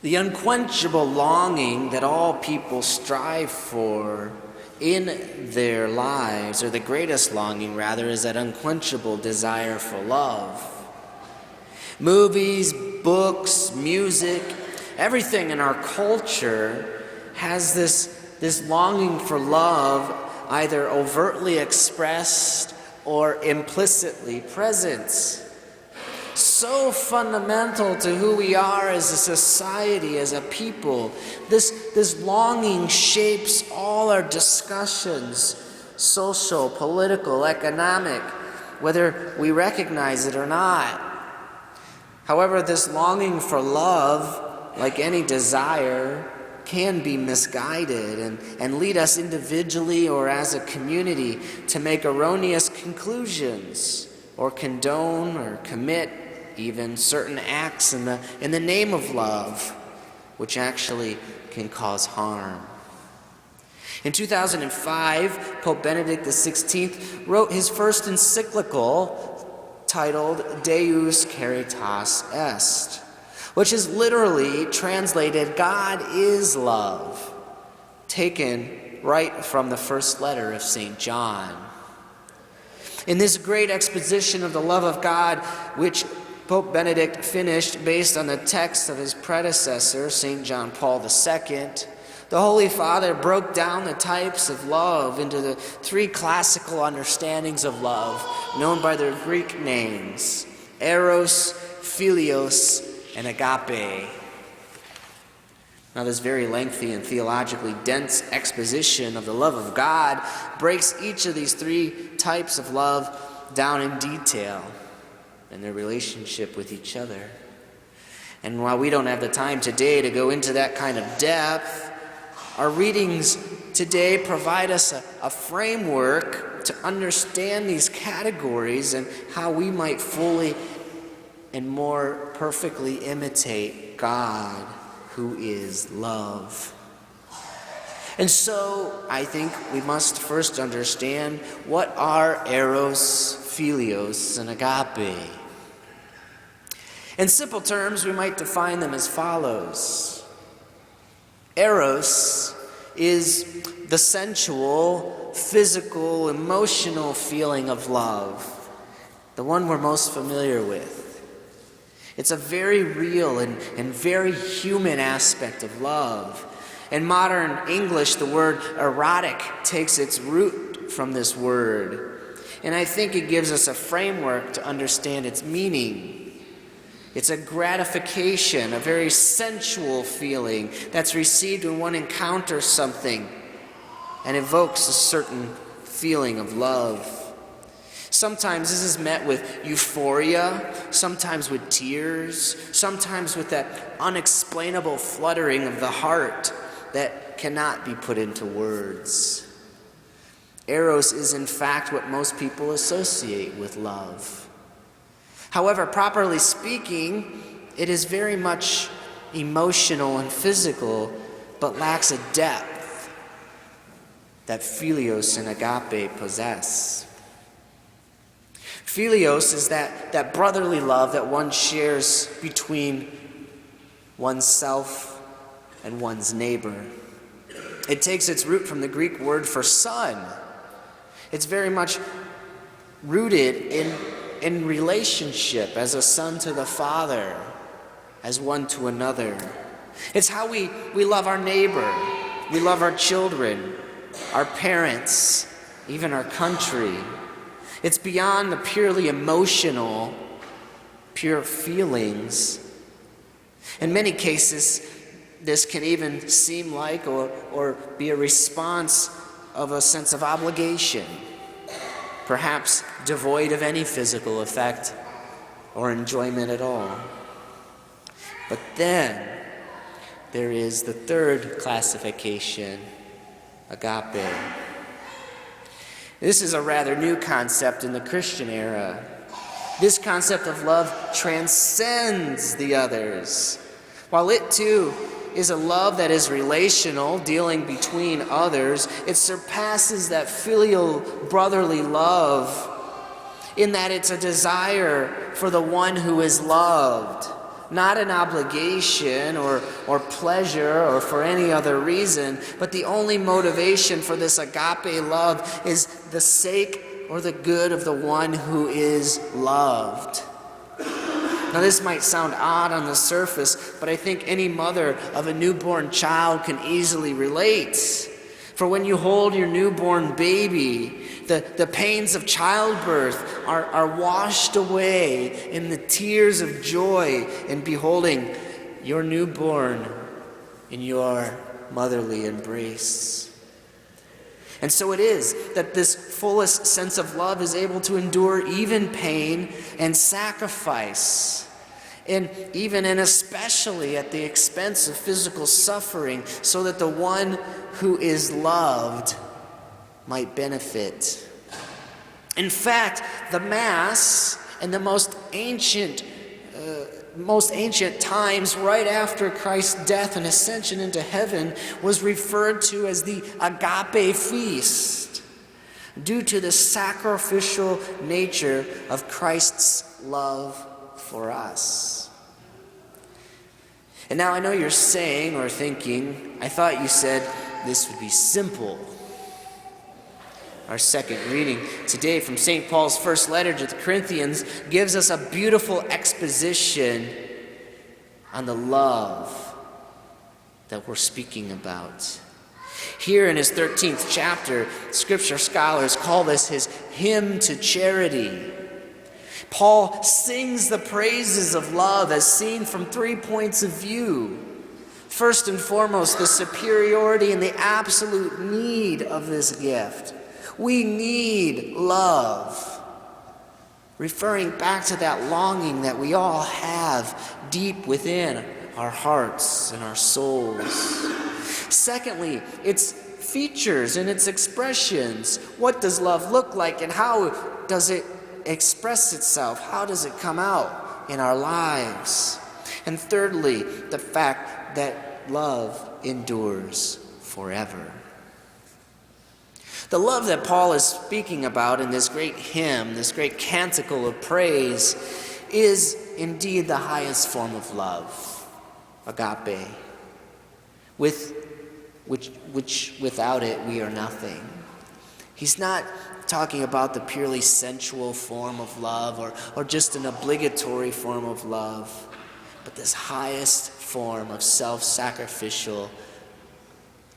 The unquenchable longing that all people strive for in their lives, or the greatest longing rather, is that unquenchable desire for love. Movies, books, music, everything in our culture has this longing for love, either overtly expressed or implicitly present. So fundamental to who we are as a society, as a people. This longing shapes all our discussions, social, political, economic, whether we recognize it or not. However, this longing for love, like any desire, can be misguided and lead us individually or as a community to make erroneous conclusions or condone or commit even certain acts in the name of love, which actually can cause harm. In 2005, Pope Benedict XVI wrote his first encyclical titled Deus Caritas Est, which is literally translated, God is love, taken right from the first letter of St. John. In this great exposition of the love of God, which Pope Benedict finished based on the text of his predecessor, St. John Paul II, the Holy Father broke down the types of love into the three classical understandings of love, known by their Greek names, eros, philios, and agape. Now, this very lengthy and theologically dense exposition of the love of God breaks each of these three types of love down in detail and their relationship with each other. And while we don't have the time today to go into that kind of depth, our readings today provide us a framework to understand these categories and how we might fully and more perfectly imitate God, who is love. And so, I think we must first understand what are eros, philios, and agape. In simple terms, we might define them as follows. Eros is the sensual, physical, emotional feeling of love, the one we're most familiar with. It's a very real and very human aspect of love. In modern English, the word erotic takes its root from this word, and I think it gives us a framework to understand its meaning. It's a gratification, a very sensual feeling that's received when one encounters something and evokes a certain feeling of love. Sometimes this is met with euphoria, sometimes with tears, sometimes with that unexplainable fluttering of the heart that cannot be put into words. Eros is in fact what most people associate with love. However, properly speaking, it is very much emotional and physical, but lacks a depth that philios and agape possess. Philios is that brotherly love that one shares between oneself and one's neighbor. It takes its root from the Greek word for son. It's very much rooted in relationship as a son to the father, as one to another. It's how we love our neighbor, we love our children, our parents, even our country. It's beyond the purely emotional, pure feelings. In many cases, this can even seem like or be a response of a sense of obligation, perhaps devoid of any physical effect or enjoyment at all. But then there is the third classification, agape. This is a rather new concept in the Christian era. This concept of love transcends the others. While it too is a love that is relational, dealing between others, it surpasses that filial brotherly love in that it's a desire for the one who is loved, not an obligation or pleasure or for any other reason, but the only motivation for this agape love is the sake or the good of the one who is loved. Now, this might sound odd on the surface, but I think any mother of a newborn child can easily relate. For when you hold your newborn baby, the pains of childbirth are washed away in the tears of joy in beholding your newborn in your motherly embrace. And so it is that this fullest sense of love is able to endure even pain and sacrifice, and even and especially at the expense of physical suffering, so that the one who is loved might benefit. In fact, the Mass in the most ancient times, right after Christ's death and ascension into heaven, was referred to as the agape feast, due to the sacrificial nature of Christ's love for us. And now I know you're saying or thinking, I thought you said this would be simple. Our second reading today from St. Paul's first letter to the Corinthians gives us a beautiful exposition on the love that we're speaking about. Here in his 13th chapter, Scripture scholars call this his hymn to charity. Paul sings the praises of love as seen from 3 points of view. First and foremost, the superiority and the absolute need of this gift. We need love, referring back to that longing that we all have deep within our hearts and our souls. Secondly, its features and its expressions. What does love look like, and how does it express itself? How does it come out in our lives? And thirdly, the fact that love endures forever. The love that Paul is speaking about in this great hymn, this great canticle of praise, is indeed the highest form of love, agape, which without it we are nothing. He's not talking about the purely sensual form of love or just an obligatory form of love, but this highest form of self-sacrificial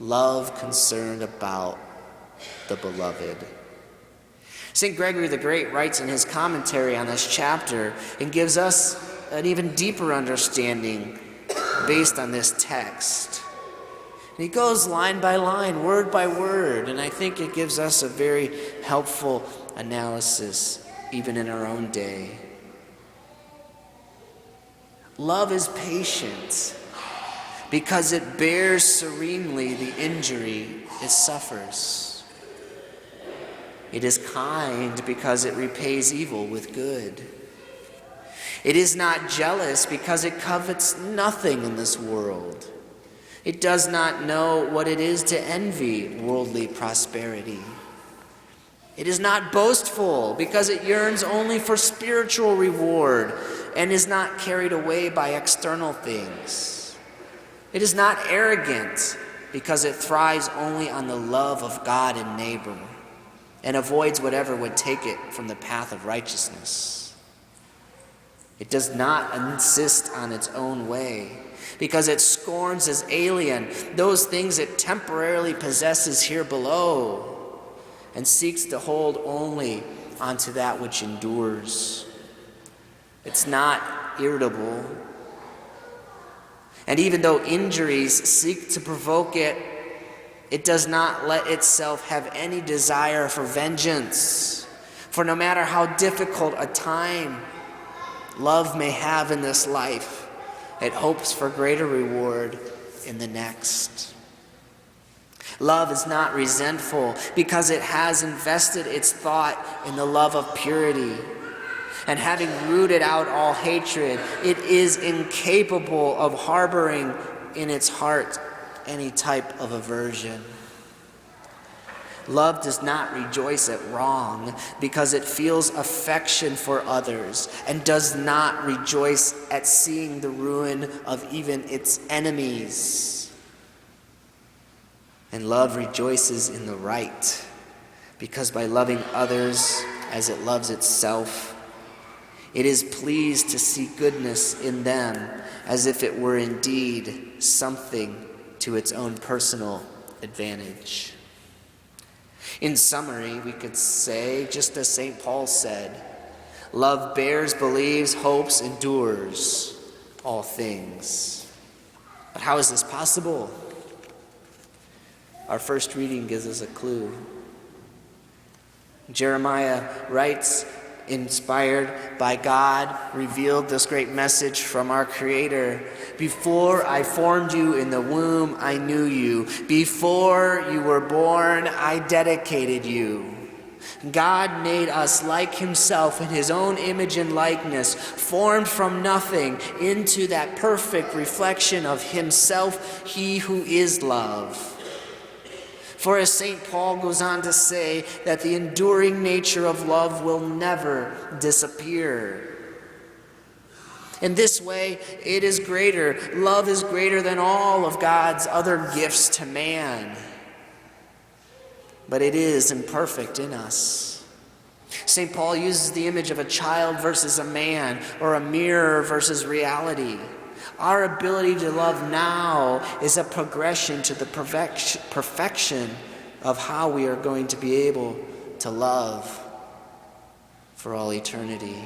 love concerned about the beloved. St. Gregory the Great writes in his commentary on this chapter and gives us an even deeper understanding based on this text. And he goes line by line, word by word, and I think it gives us a very helpful analysis even in our own day. Love is patient because it bears serenely the injury it suffers. It is kind because it repays evil with good. It is not jealous because it covets nothing in this world. It does not know what it is to envy worldly prosperity. It is not boastful because it yearns only for spiritual reward and is not carried away by external things. It is not arrogant because it thrives only on the love of God and neighbor, and avoids whatever would take it from the path of righteousness. It does not insist on its own way, because it scorns as alien those things it temporarily possesses here below, and seeks to hold only onto that which endures. It's not irritable, and even though injuries seek to provoke it, it does not let itself have any desire for vengeance. For no matter how difficult a time love may have in this life, it hopes for greater reward in the next. Love is not resentful because it has invested its thought in the love of purity. And having rooted out all hatred, it is incapable of harboring in its heart any type of aversion. Love does not rejoice at wrong because it feels affection for others and does not rejoice at seeing the ruin of even its enemies. And love rejoices in the right because by loving others as it loves itself, it is pleased to see goodness in them as if it were indeed something to its own personal advantage. In summary, we could say, just as St. Paul said, love bears, believes, hopes, endures all things. But how is this possible? Our first reading gives us a clue. Jeremiah writes, inspired by God, revealed this great message from our Creator. Before I formed you in the womb, I knew you. Before you were born, I dedicated you. God made us like himself in his own image and likeness, formed from nothing into that perfect reflection of himself, he who is love. For as St. Paul goes on to say, that the enduring nature of love will never disappear. In this way, it is greater. Love is greater than all of God's other gifts to man. But it is imperfect in us. St. Paul uses the image of a child versus a man, or a mirror versus reality. Our ability to love now is a progression to the perfection of how we are going to be able to love for all eternity.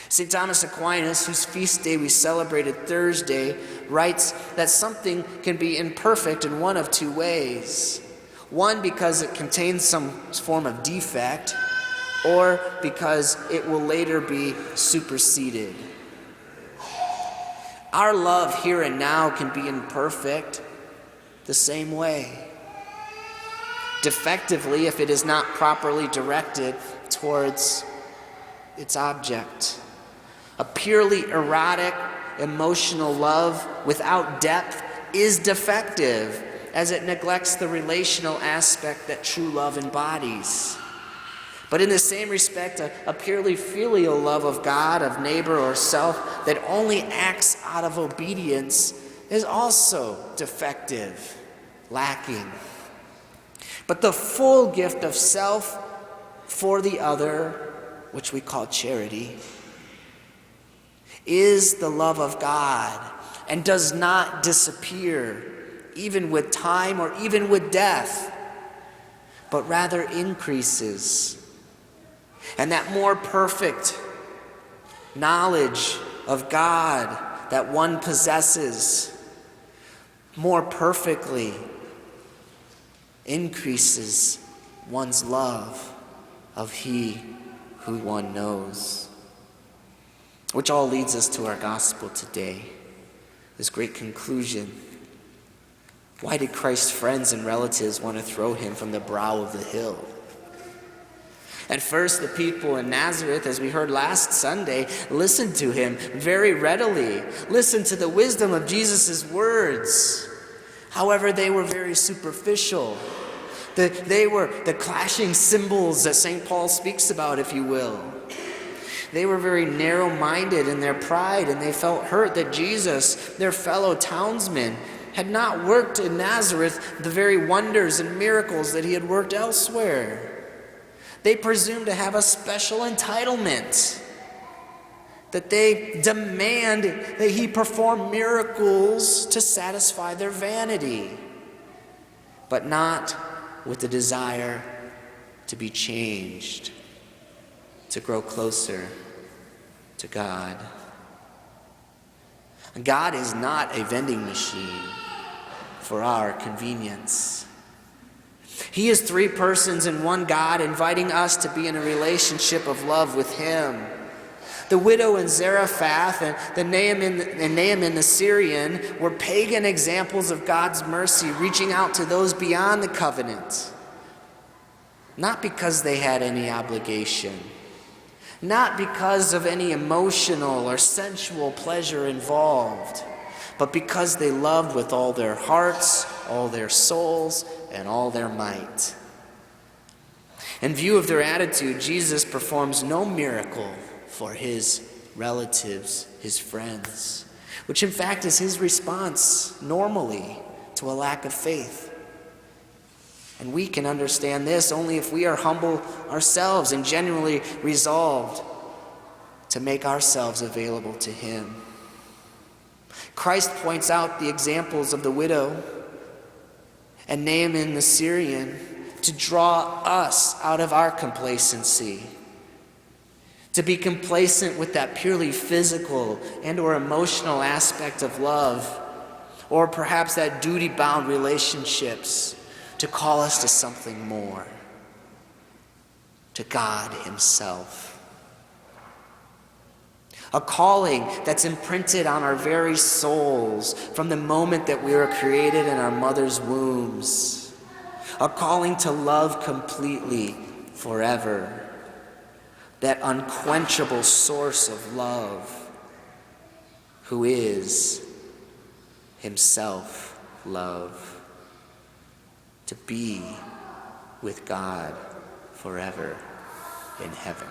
St. Thomas Aquinas, whose feast day we celebrated Thursday, writes that something can be imperfect in one of two ways. One, because it contains some form of defect, or because it will later be superseded. Our love here and now can be imperfect the same way. Defectively, if it is not properly directed towards its object. A purely erotic, emotional love without depth is defective, as it neglects the relational aspect that true love embodies. But in the same respect, a purely filial love of God, of neighbor, or self that only acts out of obedience is also defective, lacking. But the full gift of self for the other, which we call charity, is the love of God and does not disappear, even with time or even with death, but rather increases. And that more perfect knowledge of God that one possesses more perfectly increases one's love of he who one knows. Which all leads us to our gospel today, this great conclusion. Why did Christ's friends and relatives want to throw him from the brow of the hill? At first, the people in Nazareth, as we heard last Sunday, listened to him very readily, listened to the wisdom of Jesus' words. However, they were very superficial. They were the clashing cymbals that St. Paul speaks about, if you will. They were very narrow-minded in their pride, and they felt hurt that Jesus, their fellow townsman, had not worked in Nazareth the very wonders and miracles that he had worked elsewhere. They presumed to have a special entitlement, that they demand that he perform miracles to satisfy their vanity, but not with the desire to be changed, to grow closer to God. God is not a vending machine for our convenience. He is three persons in one God, inviting us to be in a relationship of love with him. The widow in Zarephath and Naaman the Syrian were pagan examples of God's mercy, reaching out to those beyond the covenant. Not because they had any obligation, not because of any emotional or sensual pleasure involved, but because they loved with all their hearts, all their souls, and all their might. In view of their attitude, Jesus performs no miracle for his relatives, his friends, which in fact is his response normally to a lack of faith. And we can understand this only if we are humble ourselves and genuinely resolved to make ourselves available to him. Christ points out the examples of the widow and Naaman the Syrian to draw us out of our complacency, to be complacent with that purely physical and or emotional aspect of love, or perhaps that duty-bound relationships, to call us to something more, to God himself. A calling that's imprinted on our very souls from the moment that we were created in our mother's wombs. A calling to love completely forever. That unquenchable source of love, who is himself love. To be with God forever in heaven.